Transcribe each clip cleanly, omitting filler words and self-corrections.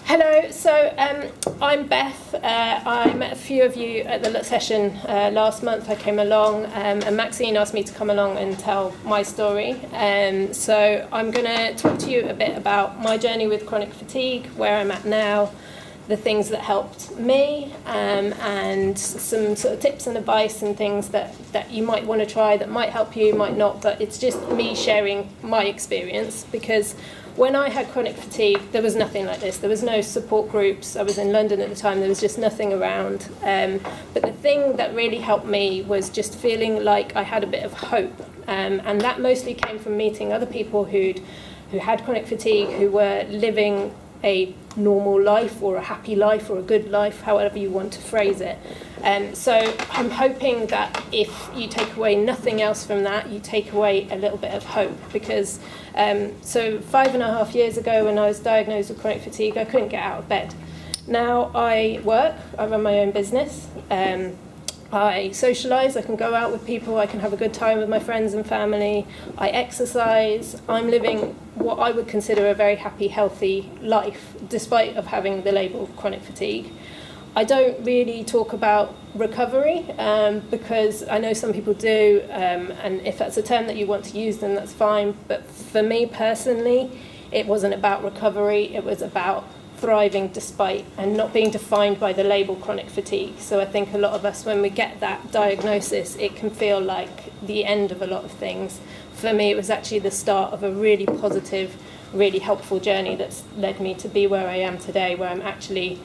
Hello, so I'm Beth. I met a few of you at the session last month. I came along and Maxine asked me to come along and tell my story. So I'm going to talk to you a bit about my journey with chronic fatigue, where I'm at now, the things that helped me, and some sort of tips and advice and things that you might want to try that might help you, might not, but it's just me sharing my experience because when I had chronic fatigue, there was nothing like this. There was no support groups. I was in London at the time. There was just nothing around. But the thing that really helped me was just feeling like I had a bit of hope. And that mostly came from meeting other people who had chronic fatigue, who were living a normal life or a happy life or a good life, however you want to phrase it. So I'm hoping that if you take away nothing else from that, you take away a little bit of hope because so 5.5 years ago when I was diagnosed with chronic fatigue, I couldn't get out of bed. Now I work, I run my own business, I socialise, I can go out with people, I can have a good time with my friends and family, I exercise, I'm living what I would consider a very happy, healthy life, despite of having the label of chronic fatigue. I don't really talk about recovery because I know some people do, and if that's a term that you want to use, then that's fine. But for me personally, it wasn't about recovery, it was about thriving despite and not being defined by the label chronic fatigue. So I think a lot of us, when we get that diagnosis, it can feel like the end of a lot of things. For me, it was actually the start of a really positive, really helpful journey that's led me to be where I am today, where I'm actually,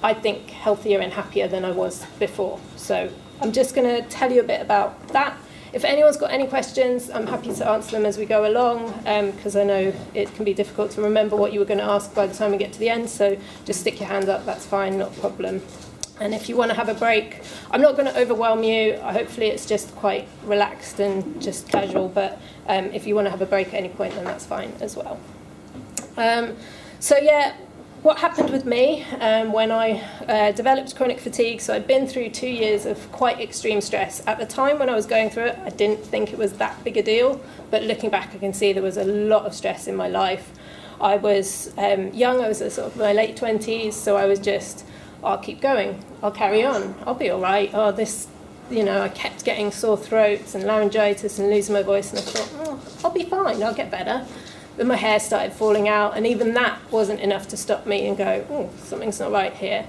I think, healthier and happier than I was before. So I'm just going to tell you a bit about that. If anyone's got any questions, I'm happy to answer them as we go along, because I know it can be difficult to remember what you were going to ask by the time we get to the end, so just stick your hand up, that's fine, not a problem. And if you want to have a break, I'm not going to overwhelm you, hopefully it's just quite relaxed and just casual, but if you want to have a break at any point, then that's fine as well. So yeah, what happened with me when I developed chronic fatigue, so I'd been through 2 years of quite extreme stress. At the time when I was going through it, I didn't think it was that big a deal, but looking back I can see there was a lot of stress in my life. I was young, I was in sort of my late 20s, so I was just, I'll keep going, I'll carry on, I'll be all right. I kept getting sore throats and laryngitis and losing my voice, and I thought, I'll be fine, I'll get better. Then my hair started falling out, and even that wasn't enough to stop me and go, something's not right here.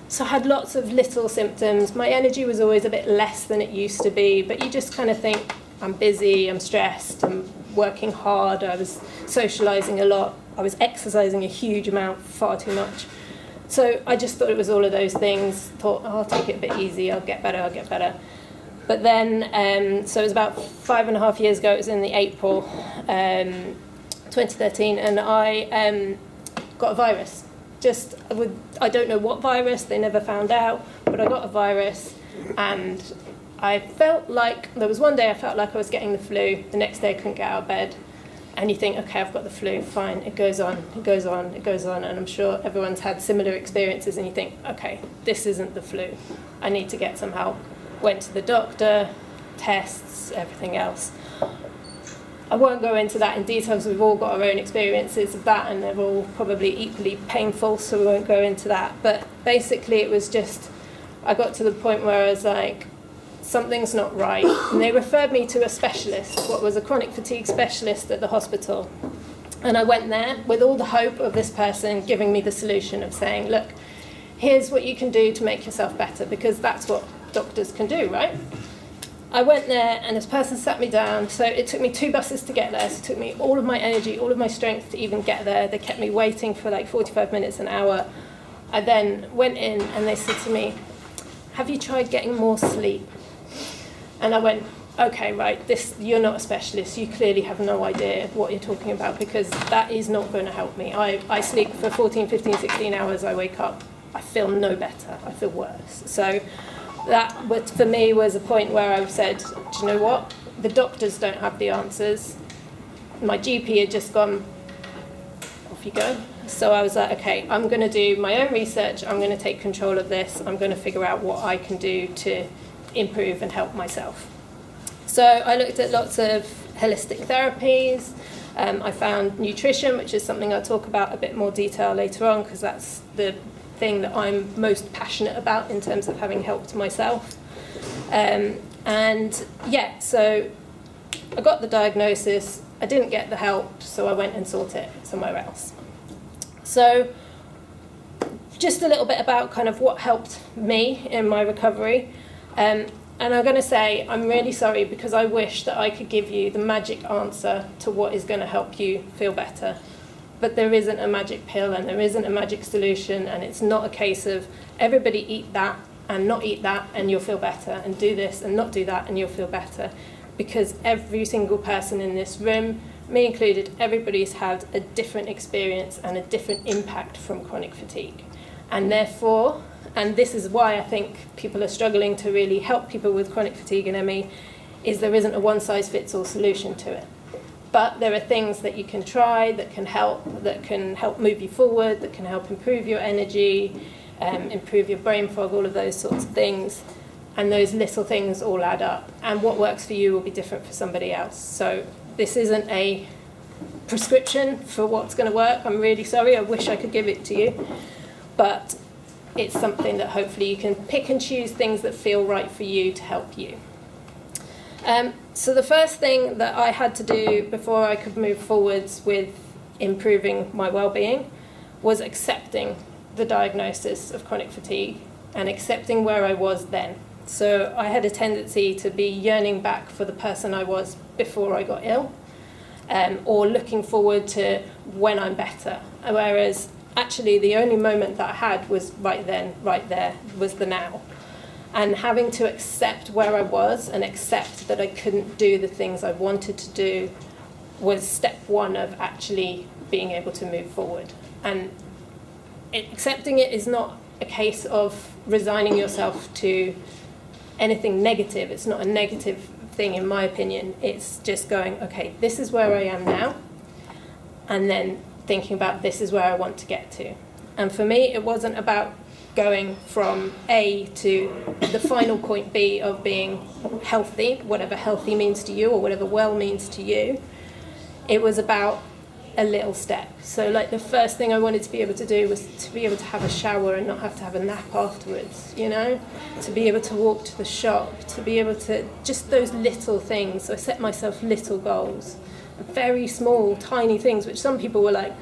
So I had lots of little symptoms. My energy was always a bit less than it used to be, but you just kind of think, I'm busy, I'm stressed, I'm working hard, I was socialising a lot, I was exercising a huge amount, far too much. So I just thought it was all of those things, thought, I'll take it a bit easy, I'll get better. But then, so it was about 5.5 years ago, it was in the April 2013, and I got a virus. I don't know what virus, they never found out, but I got a virus, and I felt like, there was one day I felt like I was getting the flu, the next day I couldn't get out of bed, and you think, okay, I've got the flu, fine, it goes on, and I'm sure everyone's had similar experiences, and you think, okay, this isn't the flu, I need to get some help. Went to the doctor, tests, everything else. I won't go into that in detail because we've all got our own experiences of that and they're all probably equally painful, so we won't go into that. But basically it was just, I got to the point where I was like, something's not right. And they referred me to a specialist, what was a chronic fatigue specialist at the hospital. And I went there with all the hope of this person giving me the solution of saying, look, here's what you can do to make yourself better, because that's what doctors can do, right? I went there and this person sat me down, so it took me 2 buses to get there, so it took me all of my energy, all of my strength to even get there. They kept me waiting for like 45 minutes, an hour. I then went in and they said to me, have you tried getting more sleep? And I went, okay, right, you're not a specialist, you clearly have no idea what you're talking about, because that is not going to help me. I sleep for 14, 15, 16 hours, I wake up, I feel no better, I feel worse. So that, for me, was a point where I said, do you know what? The doctors don't have the answers. My GP had just gone, off you go. So I was like, okay, I'm going to do my own research. I'm going to take control of this. I'm going to figure out what I can do to improve and help myself. So I looked at lots of holistic therapies. I found nutrition, which is something I'll talk about a bit more detail later on, because that's the thing that I'm most passionate about in terms of having helped myself. And yeah, so I got the diagnosis, I didn't get the help, so I went and sought it somewhere else. So just a little bit about kind of what helped me in my recovery. And I'm going to say I'm really sorry, because I wish that I could give you the magic answer to what is going to help you feel better. But there isn't a magic pill and there isn't a magic solution, and it's not a case of everybody eat that and not eat that and you'll feel better, and do this and not do that and you'll feel better. Because every single person in this room, me included, everybody's had a different experience and a different impact from chronic fatigue. And therefore, and this is why I think people are struggling to really help people with chronic fatigue and ME, is there isn't a one-size-fits-all solution to it. But there are things that you can try that can help move you forward, that can help improve your energy, improve your brain fog, all of those sorts of things. And those little things all add up. And what works for you will be different for somebody else. So this isn't a prescription for what's going to work. I'm really sorry. I wish I could give it to you. But it's something that hopefully you can pick and choose things that feel right for you to help you. So the first thing that I had to do before I could move forwards with improving my well-being was accepting the diagnosis of chronic fatigue and accepting where I was then. So I had a tendency to be yearning back for the person I was before I got ill, or looking forward to when I'm better, whereas actually the only moment that I had was right then, right there, was the now. And having to accept where I was and accept that I couldn't do the things I wanted to do was step one of actually being able to move forward. And accepting it is not a case of resigning yourself to anything negative. It's not a negative thing in my opinion. It's just going, okay, this is where I am now, and then thinking about this is where I want to get to. And for me, it wasn't about going from A to the final point B of being healthy, whatever healthy means to you or whatever well means to you. It was about a little step. So like the first thing I wanted to be able to do was to be able to have a shower and not have to have a nap afterwards, you know, to be able to walk to the shop, to be able to, just those little things. So I set myself little goals, very small, tiny things, which some people were like,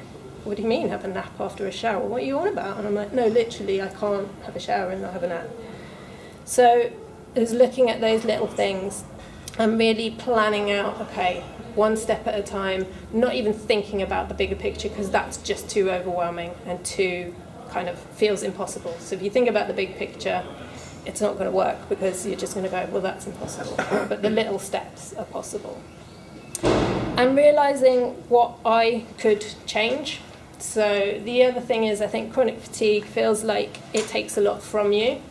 what do you mean have a nap after a shower? What are you on about? And I'm like, no, literally, I can't have a shower and not have a nap. So it was looking at those little things and really planning out, okay, one step at a time, not even thinking about the bigger picture, because that's just too overwhelming and too kind of feels impossible. So if you think about the big picture, it's not going to work, because you're just going to go, well, that's impossible. But the little steps are possible. And realising what I could change. So the other thing is, I think chronic fatigue feels like it takes a lot from you.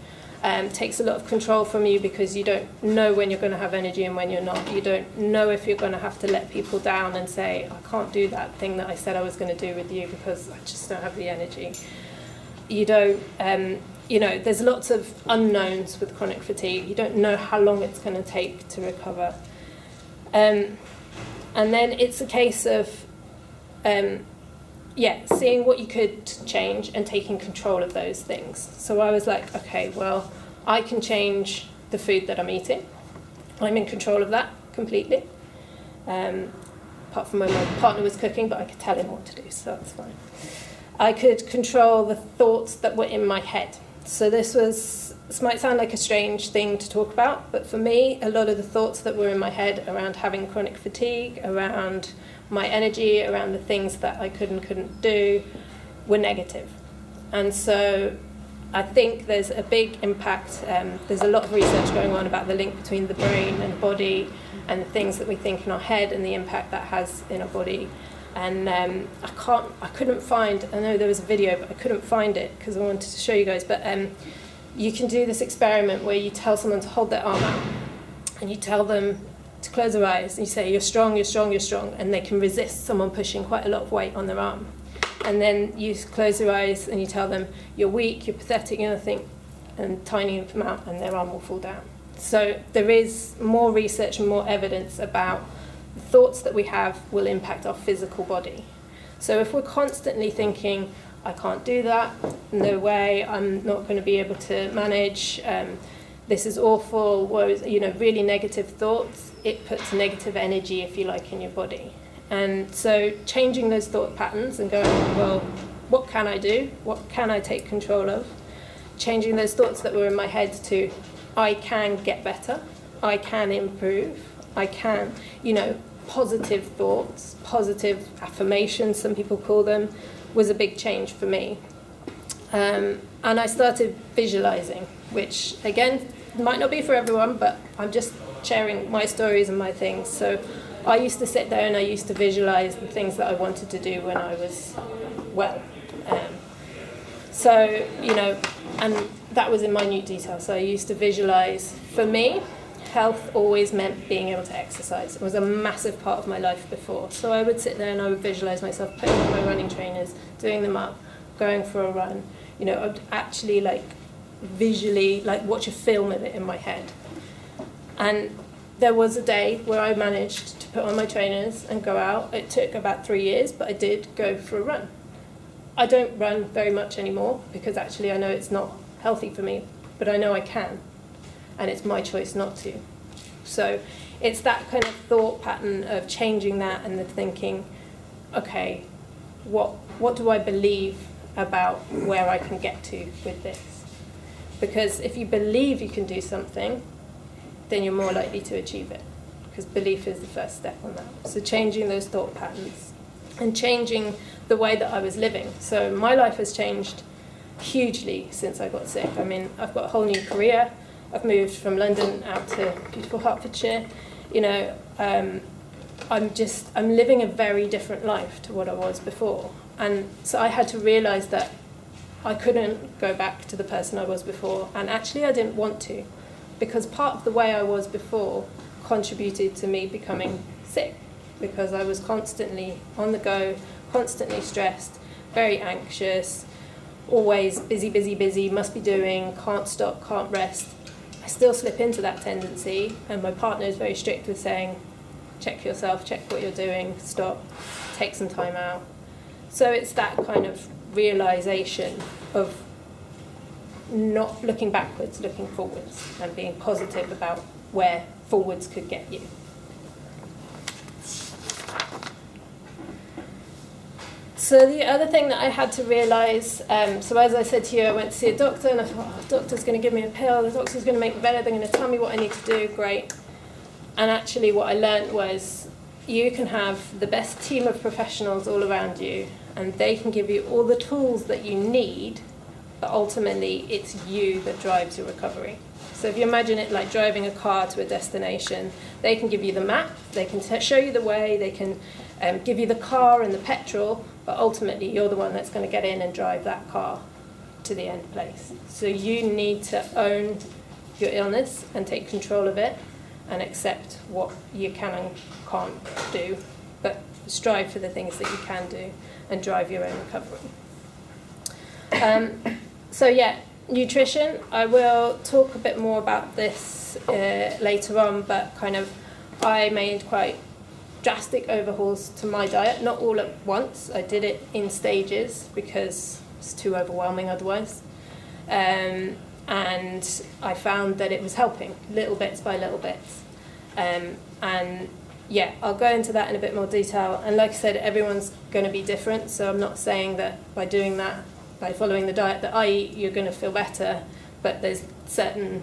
Takes a lot of control from you, because you don't know when you're going to have energy and when you're not. You don't know if you're going to have to let people down and say, I can't do that thing that I said I was going to do with you because I just don't have the energy. You don't, there's lots of unknowns with chronic fatigue. You don't know how long it's going to take to recover. And then it's a case of, seeing what you could change and taking control of those things. So I was like, okay, well, I can change the food that I'm eating. I'm in control of that completely. Apart from when my partner was cooking, but I could tell him what to do, so that's fine. I could control the thoughts that were in my head. So this might sound like a strange thing to talk about, but for me, a lot of the thoughts that were in my head around having chronic fatigue, around my energy, around the things that I could and couldn't do, were negative. And so I think there's a big impact. There's a lot of research going on about the link between the brain and body and the things that we think in our head and the impact that has in our body. And I couldn't find, I know there was a video, but I couldn't find it because I wanted to show you guys, but you can do this experiment where you tell someone to hold their arm out and you tell them to close their eyes and you say, you're strong, you're strong, you're strong, and they can resist someone pushing quite a lot of weight on their arm. And then you close their eyes and you tell them, you're weak, you're pathetic, and tiny amount, and their arm will fall down. So there is more research and more evidence about the thoughts that we have will impact our physical body. So if we're constantly thinking, I can't do that, no way, I'm not going to be able to manage, this is awful, really negative thoughts, it puts negative energy, if you like, in your body. And so changing those thought patterns and going, well, what can I do? What can I take control of? Changing those thoughts that were in my head to, I can get better, I can improve, I can, positive thoughts, positive affirmations, some people call them, was a big change for me. And I started visualizing, which again, might not be for everyone, but I'm just sharing my stories and my things. So I used to sit there and I used to visualize the things that I wanted to do when I was well. And that was in minute detail. So I used to visualize, for me, health always meant being able to exercise. It was a massive part of my life before. So I would sit there and I would visualize myself putting on my running trainers, doing them up, going for a run. I'd actually visually watch a film of it in my head. And there was a day where I managed to put on my trainers and go out. It took about 3 years, but I did go for a run. I don't run very much anymore because actually I know it's not healthy for me, but I know I can, and it's my choice not to. So it's that kind of thought pattern of changing that and the thinking, okay, what do I believe about where I can get to with this? Because if you believe you can do something, then you're more likely to achieve it, because belief is the first step on that. So changing those thought patterns and changing the way that I was living. So my life has changed hugely since I got sick. I mean, I've got a whole new career. I've moved from London out to beautiful Hertfordshire. I'm living a very different life to what I was before. And so I had to realise that I couldn't go back to the person I was before. And actually I didn't want to, because part of the way I was before contributed to me becoming sick, because I was constantly on the go, constantly stressed, very anxious, always busy, must be doing, can't stop, can't rest. I still slip into that tendency, and my partner is very strict with saying, check yourself, check what you're doing, stop, take some time out. So it's that kind of realisation of not looking backwards, looking forwards, and being positive about where forwards could get you. So the other thing that I had to realise, so as I said to you, I went to see a doctor and I thought, the doctor's going to give me a pill, the doctor's going to make me better, they're going to tell me what I need to do, great. And actually what I learned was you can have the best team of professionals all around you and they can give you all the tools that you need, but ultimately it's you that drives your recovery. So if you imagine it like driving a car to a destination, they can give you the map, they can show you the way, they can give you the car and the petrol, but ultimately you're the one that's going to get in and drive that car to the end place. So you need to own your illness and take control of it and accept what you can and can't do, but strive for the things that you can do and drive your own recovery. Nutrition. I will talk a bit more about this later on, but I made quite drastic overhauls to my diet, not all at once. I did it in stages because it's too overwhelming otherwise. And I found that it was helping, little bits by little bits. I'll go into that in a bit more detail. And like I said, everyone's going to be different, so I'm not saying that by doing that, by following the diet that I eat, you're going to feel better, but there's certain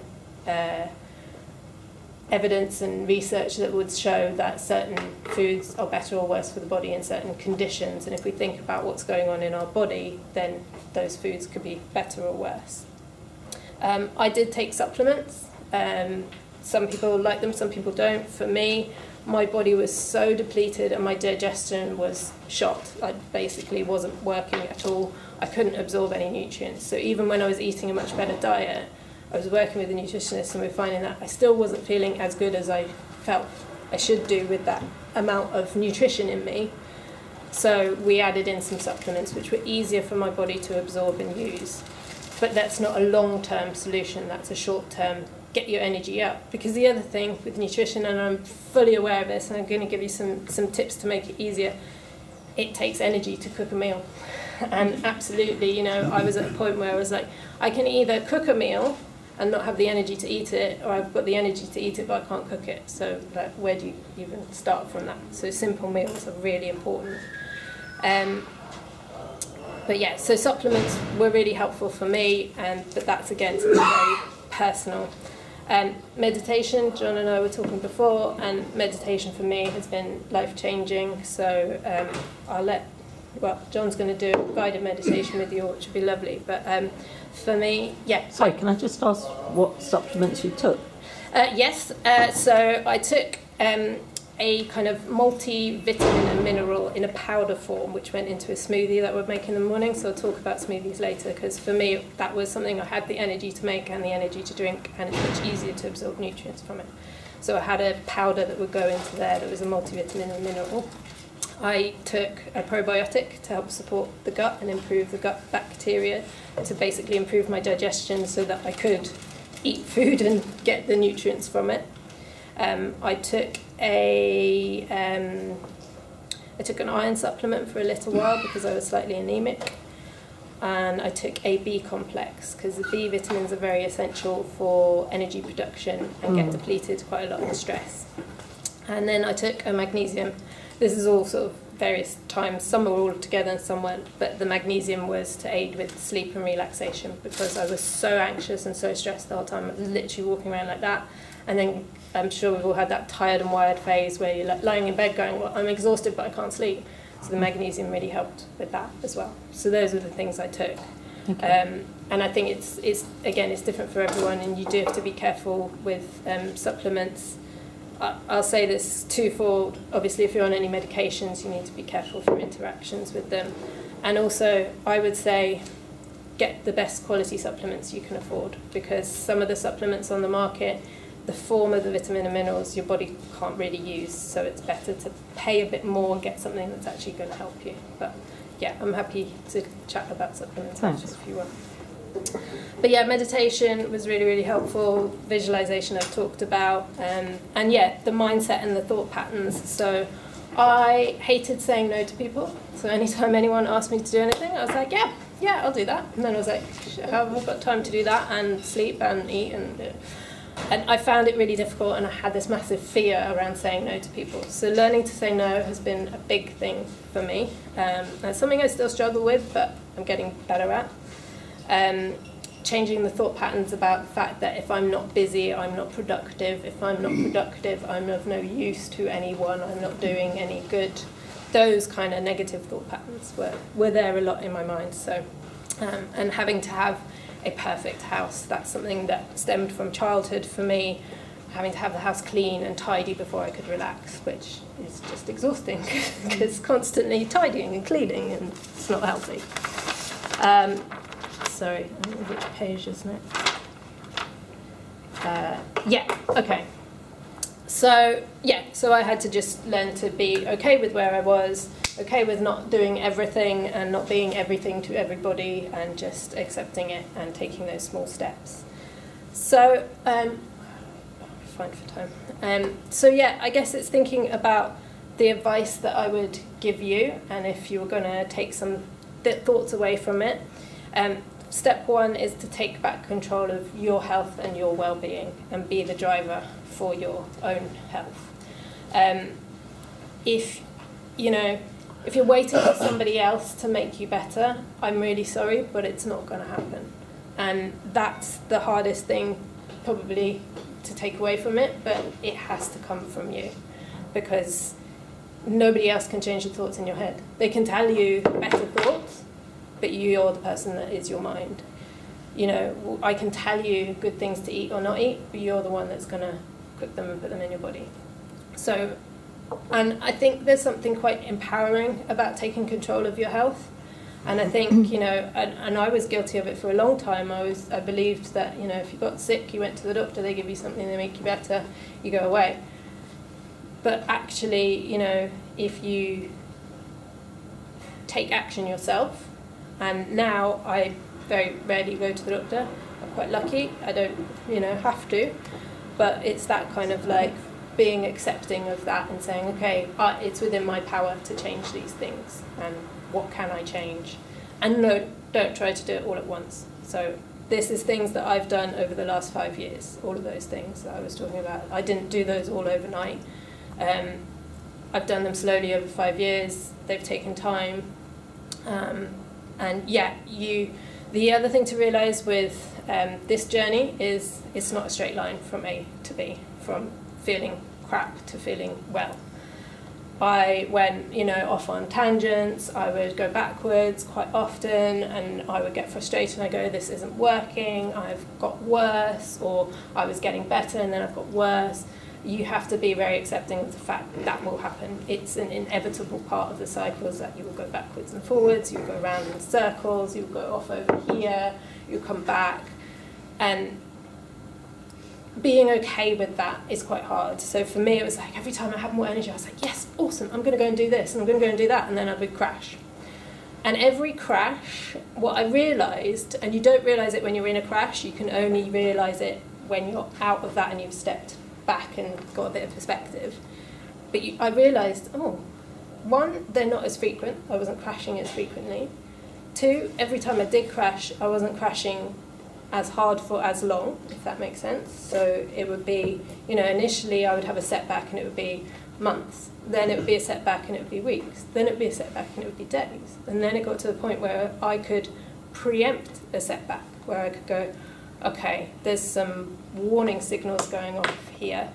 evidence and research that would show that certain foods are better or worse for the body in certain conditions, and if we think about what's going on in our body, then those foods could be better or worse. I did take supplements. Some people like them, some people don't. For me, my body was so depleted and my digestion was shot. I basically wasn't working at all. I couldn't absorb any nutrients. So even when I was eating a much better diet, I was working with a nutritionist and we were finding that I still wasn't feeling as good as I felt I should do with that amount of nutrition in me. So we added in some supplements which were easier for my body to absorb and use. But that's not a long-term solution, that's a short-term get your energy up. Because the other thing with nutrition, and I'm fully aware of this, and I'm going to give you some tips to make it easier, it takes energy to cook a meal. And absolutely, you know, I was at a point where I was like, I can either cook a meal and not have the energy to eat it, or I've got the energy to eat it but I can't cook it. So like, where do you even start from that? So simple meals are really important. But yeah, so supplements were really helpful for me, but that's again something very personal. Meditation, John and I were talking before, and meditation for me has been life-changing. So John's going to do a guided meditation with you, which would be lovely. But for me, yeah. Sorry, can I just ask what supplements you took? Yes, so I took a kind of multivitamin and mineral in a powder form, which went into a smoothie that I would make in the morning. So I'll talk about smoothies later, because for me that was something I had the energy to make and the energy to drink, and it's much easier to absorb nutrients from it. So I had a powder that would go into there that was a multivitamin and mineral. I took a probiotic to help support the gut and improve the gut bacteria, to basically improve my digestion so that I could eat food and get the nutrients from it. I took an iron supplement for a little while because I was slightly anemic, and I took a B complex because the B vitamins are very essential for energy production and get depleted quite a lot in stress. And then I took a magnesium. This is all sort of various times, some were all together and some weren't, but the magnesium was to aid with sleep and relaxation because I was so anxious and so stressed the whole time. I was literally walking around like that. And then I'm sure we've all had that tired and wired phase where you're lying in bed going, well, I'm exhausted but I can't sleep. So the magnesium really helped with that as well. So those are the things I took. Okay. And I think it's different for everyone, and you do have to be careful with supplements. I'll say this twofold. Obviously, if you're on any medications, you need to be careful from interactions with them. And also, I would say, get the best quality supplements you can afford, because some of the supplements on the market, the form of the vitamin and minerals, your body can't really use. So it's better to pay a bit more and get something that's actually going to help you. But yeah, I'm happy to chat about supplements if you want. But yeah, meditation was really, really helpful. Visualization I've talked about. And yeah, the mindset and the thought patterns. So I hated saying no to people. So anytime anyone asked me to do anything, I was like, yeah, I'll do that. And then I was like, how have I got time to do that and sleep and eat? And I found it really difficult, and I had this massive fear around saying no to people. So learning to say no has been a big thing for me. And something I still struggle with, but I'm getting better at. Changing the thought patterns about the fact that if I'm not busy, I'm not productive. If I'm not productive, I'm of no use to anyone. I'm not doing any good. Those kind of negative thought patterns were there a lot in my mind. So, and having to have a perfect house, that's something that stemmed from childhood for me. Having to have the house clean and tidy before I could relax, which is just exhausting because constantly tidying and cleaning, and it's not healthy. Sorry, I don't know which page is next. Okay. So I had to just learn to be okay with where I was, okay with not doing everything and not being everything to everybody, and just accepting it and taking those small steps. So, fine for time. I guess it's thinking about the advice that I would give you, and if you were going to take some thoughts away from it. Step one is to take back control of your health and your well-being and be the driver for your own health. If you're waiting for somebody else to make you better, I'm really sorry, but it's not going to happen. And that's the hardest thing probably to take away from it, but it has to come from you, because nobody else can change the thoughts in your head. They can tell you better thoughts, but you're the person that is your mind. I can tell you good things to eat or not eat, but you're the one that's going to cook them and put them in your body. So, and I think there's something quite empowering about taking control of your health. And I think, and I was guilty of it for a long time. I believed that, if you got sick, you went to the doctor, they give you something, they make you better, you go away. But actually, if you take action yourself, and now I very rarely go to the doctor. quite lucky. I don't, have to. But it's that kind of like being accepting of that and saying, okay, it's within my power to change these things. And what can I change? And no, don't try to do it all at once. So this is things that I've done over the last 5 years, all of those things that I was talking about. I didn't do those all overnight. I've done them slowly over 5 years. They've taken time. And yeah, the other thing to realise with this journey is it's not a straight line from A to B, from feeling crap to feeling well. I went, off on tangents. I would go backwards quite often, and I would get frustrated and I go, this isn't working, I've got worse, or I was getting better and then I've got worse. You have to be very accepting of the fact that will happen. It's an inevitable part of the cycles that you will go backwards and forwards, you'll go around in circles, you'll go off over here, you'll come back. And being okay with that is quite hard. So for me, it was like every time I had more energy, I was like, yes, awesome, I'm going to go and do this, and I'm going to go and do that, and then I would crash. And every crash, what I realised, and you don't realise it when you're in a crash, you can only realise it when you're out of that and you've stepped back and got a bit of perspective. But I realised, one, they're not as frequent. I wasn't crashing as frequently. Two, every time I did crash, I wasn't crashing as hard for as long, if that makes sense. So it would be, initially I would have a setback and it would be months. Then it would be a setback and it would be weeks. Then it would be a setback and it would be days. And then it got to the point where I could preempt a setback, where I could go, okay, there's some warning signals going off here.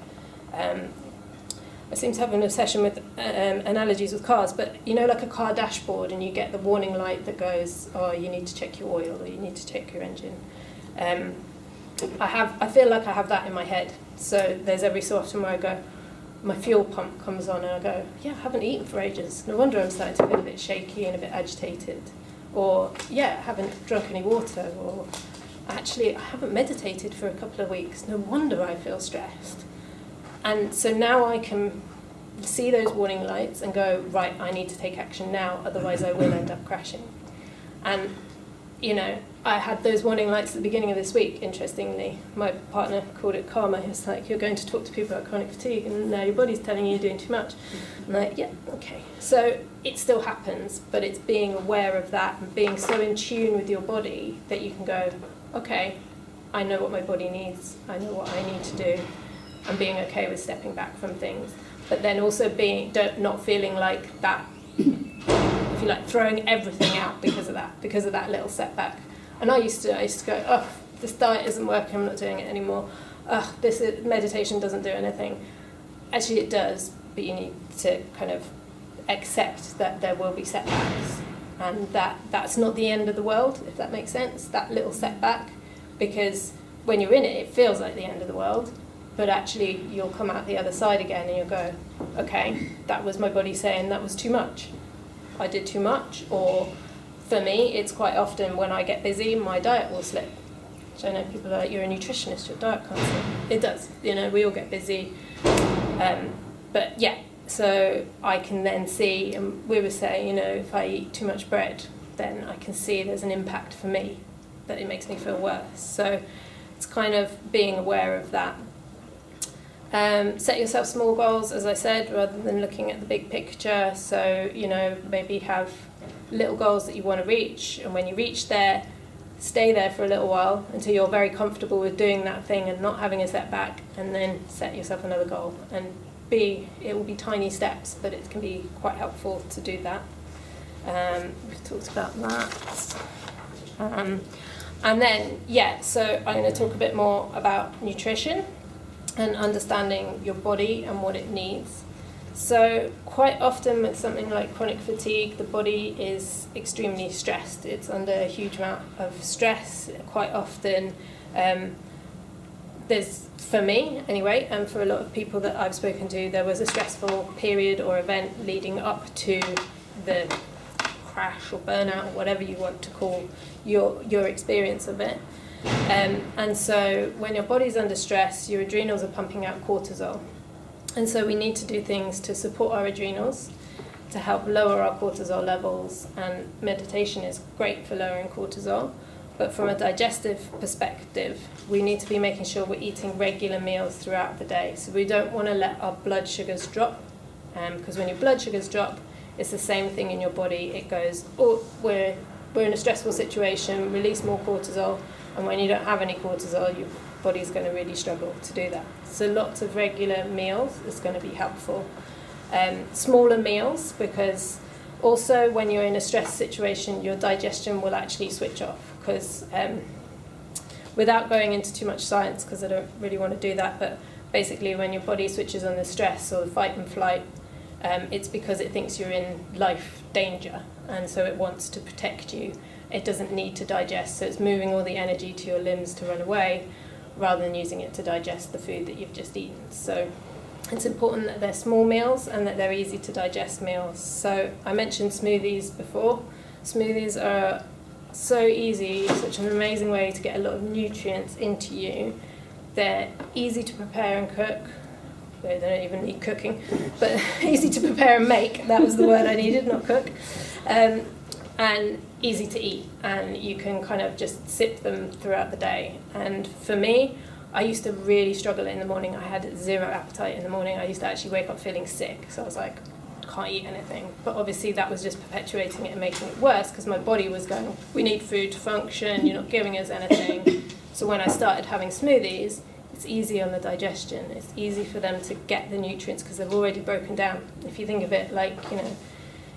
I seem to have an obsession with analogies with cars, but like a car dashboard, and you get the warning light that goes, oh, you need to check your oil, or you need to check your engine. I feel like I have that in my head. So there's every so often where I go, my fuel pump comes on, and I go, yeah, I haven't eaten for ages. No wonder I'm starting to feel a bit shaky and a bit agitated. Or, yeah, I haven't drunk any water, or actually, I haven't meditated for a couple of weeks. No wonder I feel stressed. And so now I can see those warning lights and go, right, I need to take action now, otherwise I will end up crashing. And, I had those warning lights at the beginning of this week, interestingly. My partner called it karma. He was like, you're going to talk to people about chronic fatigue, and now your body's telling you you're doing too much. I'm like, yeah, okay. So it still happens, but it's being aware of that and being so in tune with your body that you can go, okay, I know what my body needs, I know what I need to do, and being okay with stepping back from things. But then also not feeling like that, if you like, throwing everything out because of that little setback. And I used to go, oh, this diet isn't working, I'm not doing it anymore. This meditation doesn't do anything. Actually it does, but you need to kind of accept that there will be setbacks. And that's not the end of the world, if that makes sense, that little setback. Because when you're in it, it feels like the end of the world. But actually, you'll come out the other side again and you'll go, okay, that was my body saying that was too much. I did too much. Or for me, it's quite often when I get busy, my diet will slip. So I know people are like, you're a nutritionist, your diet can't slip. It does, we all get busy. But yeah. So I can then see, and we were saying, if I eat too much bread, then I can see there's an impact for me, that it makes me feel worse. So it's kind of being aware of that. Set yourself small goals, as I said, rather than looking at the big picture. So, maybe have little goals that you want to reach, and when you reach there, stay there for a little while until you're very comfortable with doing that thing and not having a setback, and then set yourself another goal. And it will be tiny steps, but it can be quite helpful to do that. We've talked about that. And then, so I'm going to talk a bit more about nutrition and understanding your body and what it needs. So quite often with something like chronic fatigue, the body is extremely stressed. It's under a huge amount of stress. Quite often there's, for me anyway, and for a lot of people that I've spoken to, there was a stressful period or event leading up to the crash or burnout or whatever you want to call your experience of it. And so when your body's under stress, your adrenals are pumping out cortisol. And so we need to do things to support our adrenals, to help lower our cortisol levels. And meditation is great for lowering cortisol. But from a digestive perspective, we need to be making sure we're eating regular meals throughout the day. So we don't want to let our blood sugars drop, because when your blood sugars drop, it's the same thing in your body. It goes, oh, we're in a stressful situation, release more cortisol, and when you don't have any cortisol, your body's going to really struggle to do that. So lots of regular meals is going to be helpful. Smaller meals, because also when you're in a stress situation, your digestion will actually switch off, because without going into too much science, because I don't really want to do that, but basically when your body switches on the stress or the fight and flight, it's because it thinks you're in life danger, and so it wants to protect you. It doesn't need to digest, so it's moving all the energy to your limbs to run away rather than using it to digest the food that you've just eaten. So it's important that they're small meals and that they're easy to digest meals. So I mentioned smoothies before. Smoothies are so easy, such an amazing way to get a lot of nutrients into you. They're easy to prepare and cook. They don't even need cooking, but easy to prepare and make. That was the word I needed, not cook. And easy to eat, and you can kind of just sip them throughout the day. And for me, I used to really struggle in the morning. I had zero appetite in the morning. I used to actually wake up feeling sick, so I was like, can't eat anything. But obviously that was just perpetuating it and making it worse, because my body was going, we need food to function, you're not giving us anything. So when I started having smoothies, it's easy on the digestion. It's easy for them to get the nutrients because they've already broken down. If you think of it like,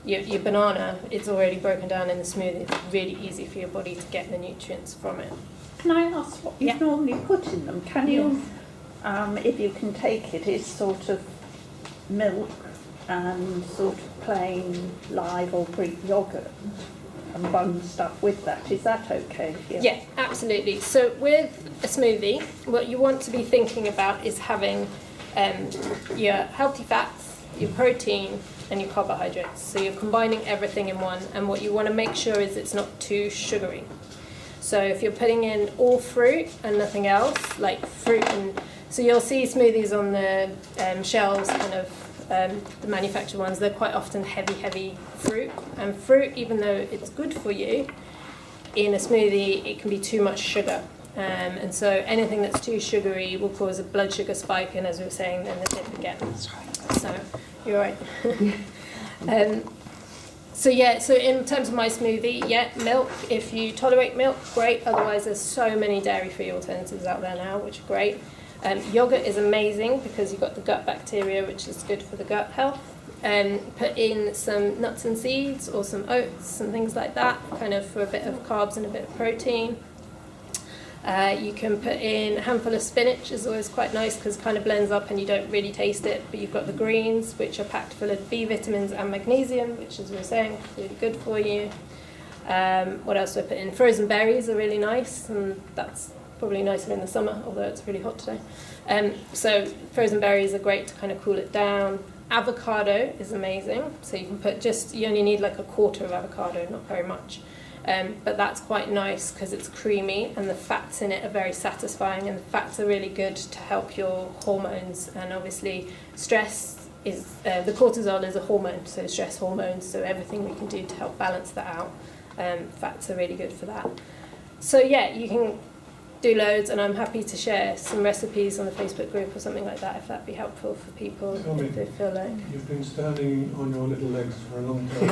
your banana, it's already broken down in the smoothie. It's really easy for your body to get the nutrients from it. Can I ask what you normally put in them? Can you, if you can take it, is sort of milk and sort of plain live or Greek yogurt and bun stuff with that? Is that okay? Yeah, absolutely. So with a smoothie, what you want to be thinking about is having your healthy fats, your protein, and your carbohydrates. So you're combining everything in one, and what you want to make sure is it's not too sugary. So if you're putting in all fruit and nothing else, like fruit, and so you'll see smoothies on the shelves, kind of the manufactured ones, they're quite often heavy fruit. And fruit, even though it's good for you, in a smoothie it can be too much sugar. And so anything that's too sugary will cause a blood sugar spike, and as we were saying, then the dip again. So you're right. So in terms of my smoothie, milk. If you tolerate milk, great. Otherwise, there's so many dairy-free alternatives out there now, which are great. Yogurt is amazing because you've got the gut bacteria, which is good for the gut health. Put in some nuts and seeds or some oats and things like that, kind of for a bit of carbs and a bit of protein. You can put in a handful of spinach, is always quite nice because it kind of blends up and you don't really taste it. But you've got the greens, which are packed full of B vitamins and magnesium, which, as we were saying, is really good for you. What else do I put in? Frozen berries are really nice, and that's probably nicer in the summer, although it's really hot today. So frozen berries are great to kind of cool it down. Avocado is amazing. So you can put you only need like a quarter of avocado, not very much. But that's quite nice because it's creamy and the fats in it are very satisfying, and the fats are really good to help your hormones. And obviously stress is, the cortisol is a hormone, so stress hormones, so everything we can do to help balance that out. Fats are really good for that. So you can do loads, and I'm happy to share some recipes on the Facebook group or something like that if that'd be helpful for people if they feel like. You've been standing on your little legs for a long time.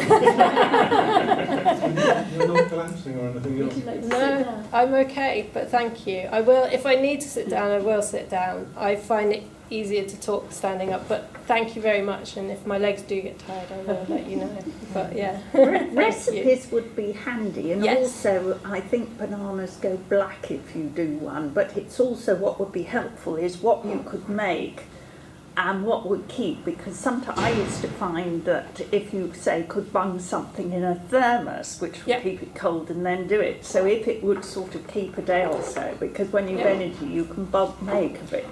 You're not collapsing or anything. No, I'm okay, but thank you. I will, if I need to sit down, I will sit down. I find it easier to talk standing up, but thank you very much, and if my legs do get tired, I will let you know. But recipes would be handy, and also I think bananas go black if you do one, but it's also what would be helpful is what you could make and what would keep, because sometimes I used to find that if you say could bung something in a thermos, which would keep it cold and then do it, so if it would sort of keep a day or so, because when you've energy you can make a bit.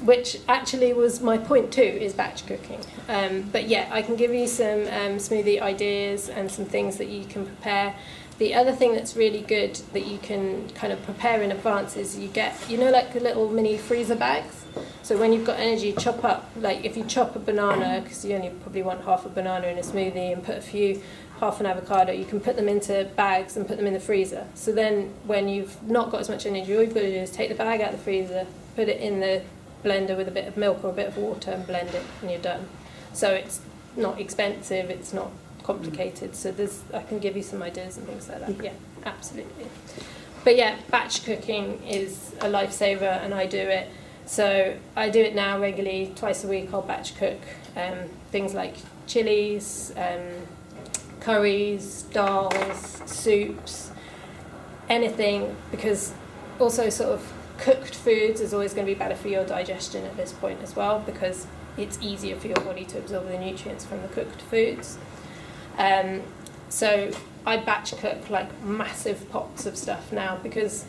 Which actually was my point too, is batch cooking. But I can give you some smoothie ideas and some things that you can prepare. The other thing that's really good that you can kind of prepare in advance is you get, like the little mini freezer bags. So when you've got energy, chop up, like if you chop a banana, because you only probably want half a banana in a smoothie, and put a few half an avocado, you can put them into bags and put them in the freezer. So then when you've not got as much energy, all you've got to do is take the bag out of the freezer, put it in the blender with a bit of milk or a bit of water and blend it, and you're done. So it's not expensive, it's not complicated. So I can give you some ideas and things like that. Yeah, absolutely. But yeah, batch cooking is a lifesaver, and I do it. So I do it now regularly, twice a week I'll batch cook things like chilies, curries, dals, soups, anything, because also sort of cooked foods is always going to be better for your digestion at this point as well, because it's easier for your body to absorb the nutrients from the cooked foods. So I batch cook like massive pots of stuff now, because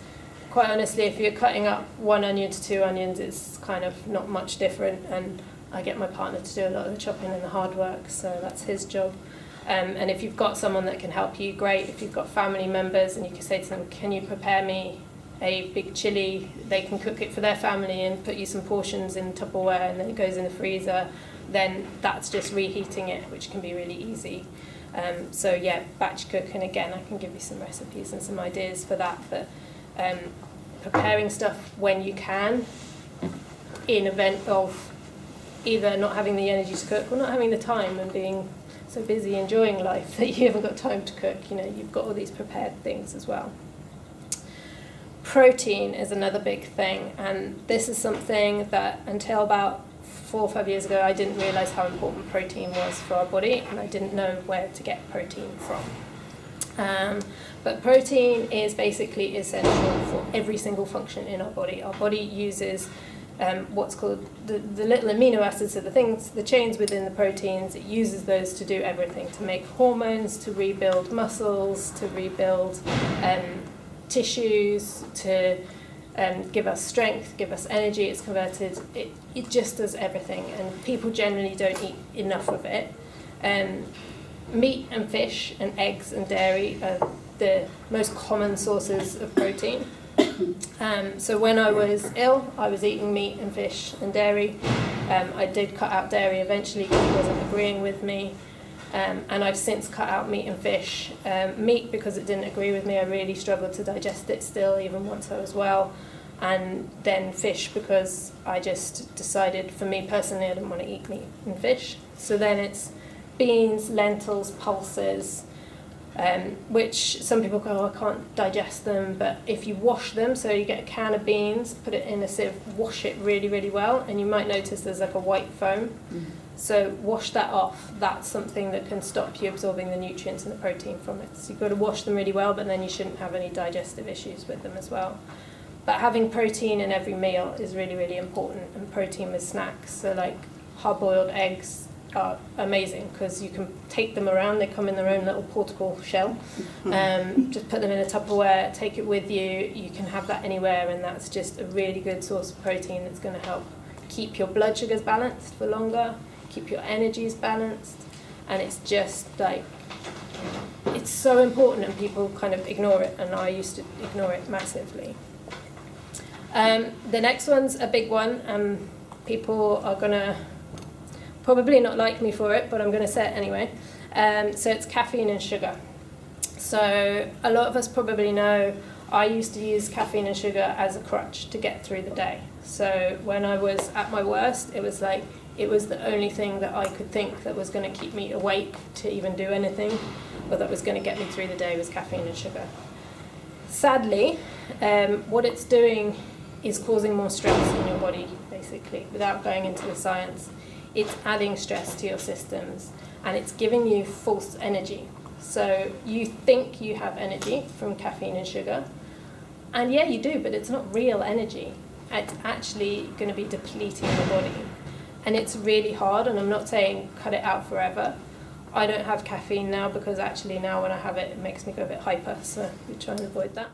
quite honestly, if you're cutting up 1 onion to 2 onions, it's kind of not much different, and I get my partner to do a lot of the chopping and the hard work, so that's his job. And if you've got someone that can help you, great. If you've got family members and you can say to them, can you prepare me a big chili, they can cook it for their family and put you some portions in Tupperware, and then it goes in the freezer, then that's just reheating it, which can be really easy. So yeah, batch cook, and again, I can give you some recipes and some ideas for that, but preparing stuff when you can, in event of either not having the energy to cook or not having the time and being so busy enjoying life that you haven't got time to cook, you've got all these prepared things as well. Protein is another big thing, and this is something that until about 4 or 5 years ago I didn't realise how important protein was for our body, and I didn't know where to get protein from. But protein is basically essential for every single function in our body. Our body uses what's called the little amino acids, so the chains within the proteins. It uses those to do everything, to make hormones, to rebuild muscles, to rebuild tissues, to give us strength, give us energy. It's converted, it just does everything, and people generally don't eat enough of it. Meat and fish and eggs and dairy are the most common sources of protein. So when I was ill, I was eating meat and fish and dairy. I did cut out dairy eventually because it wasn't agreeing with me. And I've since cut out meat and fish. Meat because it didn't agree with me. I really struggled to digest it still, even once I was well. And then fish because I just decided, for me personally, I didn't want to eat meat and fish. So then it's beans, lentils, pulses, which some people go, oh, I can't digest them, but if you wash them, so you get a can of beans, put it in a sieve, wash it really, really well, and you might notice there's like a white foam. So wash that off. That's something that can stop you absorbing the nutrients and the protein from it. So you've got to wash them really well, but then you shouldn't have any digestive issues with them as well. But having protein in every meal is really, really important, and protein with snacks. So like hard-boiled eggs are amazing because you can take them around. They come in their own little portable shell. Just put them in a Tupperware, take it with you. You can have that anywhere, and that's just a really good source of protein that's going to help keep your blood sugars balanced for longer, keep your energies balanced, and it's just like, it's so important, and people kind of ignore it, and I used to ignore it massively. The next one's a big one, and people are going to probably not like me for it, but I'm going to say it anyway. So it's caffeine and sugar. So a lot of us probably know I used to use caffeine and sugar as a crutch to get through the day. So when I was at my worst, it was like, it was the only thing that I could think that was going to keep me awake to even do anything, or that was going to get me through the day, was caffeine and sugar. Sadly, what it's doing is causing more stress in your body, basically, without going into the science. It's adding stress to your systems, and it's giving you false energy. So you think you have energy from caffeine and sugar, and yeah, you do, but it's not real energy. It's actually going to be depleting the body. And it's really hard, and I'm not saying cut it out forever. I don't have caffeine now because actually now when I have it, it makes me go a bit hyper, so we try and avoid that.